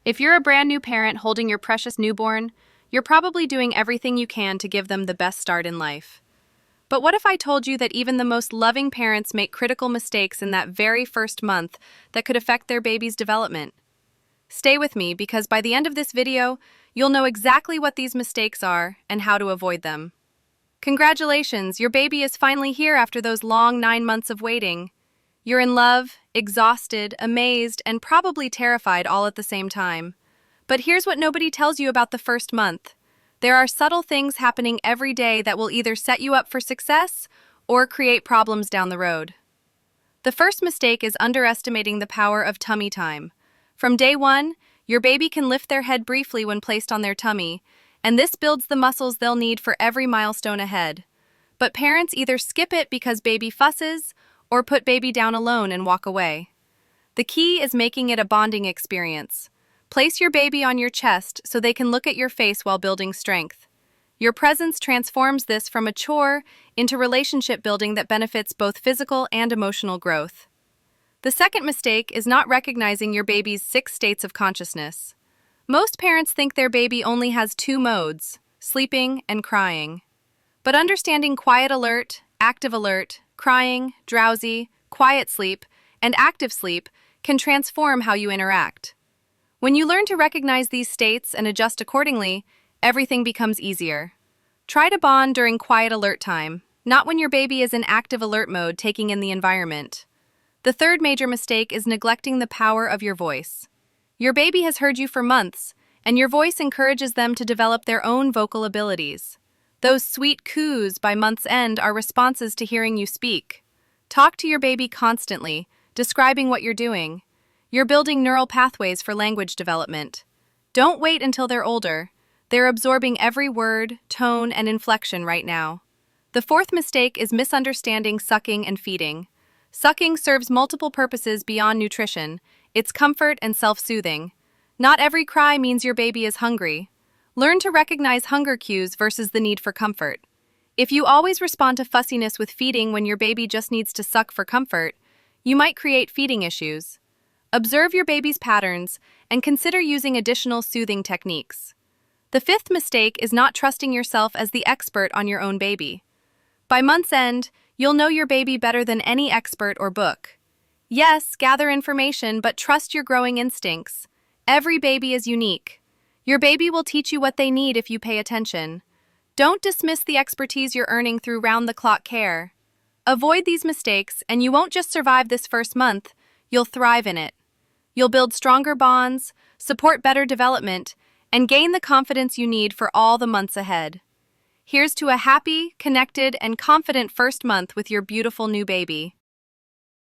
If you're a brand new parent holding your precious newborn, you're probably doing everything you can to give them the best start in life. But what if I told you that even the most loving parents make critical mistakes in that very first month that could affect their baby's development? Stay with me because by the end of this video, you'll know exactly what these mistakes are and how to avoid them. Congratulations, your baby is finally here after those long 9 months of waiting. You're in love, exhausted, amazed, and probably terrified all at the same time. But here's what nobody tells you about the first month. There are subtle things happening every day that will either set you up for success or create problems down the road. The first mistake is underestimating the power of tummy time. From day one, your baby can lift their head briefly when placed on their tummy, and this builds the muscles they'll need for every milestone ahead. But parents either skip it because baby fusses or put baby down alone and walk away. The key is making it a bonding experience. Place your baby on your chest so they can look at your face while building strength. Your presence transforms this from a chore into relationship building that benefits both physical and emotional growth. The second mistake is not recognizing your baby's 6 states of consciousness. Most parents think their baby only has 2 modes, sleeping and crying. But understanding quiet alert, active alert, crying, drowsy, quiet sleep, and active sleep can transform how you interact. When you learn to recognize these states and adjust accordingly, everything becomes easier. Try to bond during quiet alert time, not when your baby is in active alert mode taking in the environment. The third major mistake is neglecting the power of your voice. Your baby has heard you for months, and your voice encourages them to develop their own vocal abilities. Those sweet coos by month's end are responses to hearing you speak. Talk to your baby constantly, describing what you're doing. You're building neural pathways for language development. Don't wait until they're older. They're absorbing every word, tone, and inflection right now. The fourth mistake is misunderstanding sucking and feeding. Sucking serves multiple purposes beyond nutrition. It's comfort and self-soothing. Not every cry means your baby is hungry. Learn to recognize hunger cues versus the need for comfort. If you always respond to fussiness with feeding when your baby just needs to suck for comfort, you might create feeding issues. Observe your baby's patterns and consider using additional soothing techniques. The fifth mistake is not trusting yourself as the expert on your own baby. By month's end, you'll know your baby better than any expert or book. Yes, gather information, but trust your growing instincts. Every baby is unique. Your baby will teach you what they need if you pay attention. Don't dismiss the expertise you're earning through round-the-clock care. Avoid these mistakes, and you won't just survive this first month, you'll thrive in it. You'll build stronger bonds, support better development, and gain the confidence you need for all the months ahead. Here's to a happy, connected, and confident first month with your beautiful new baby.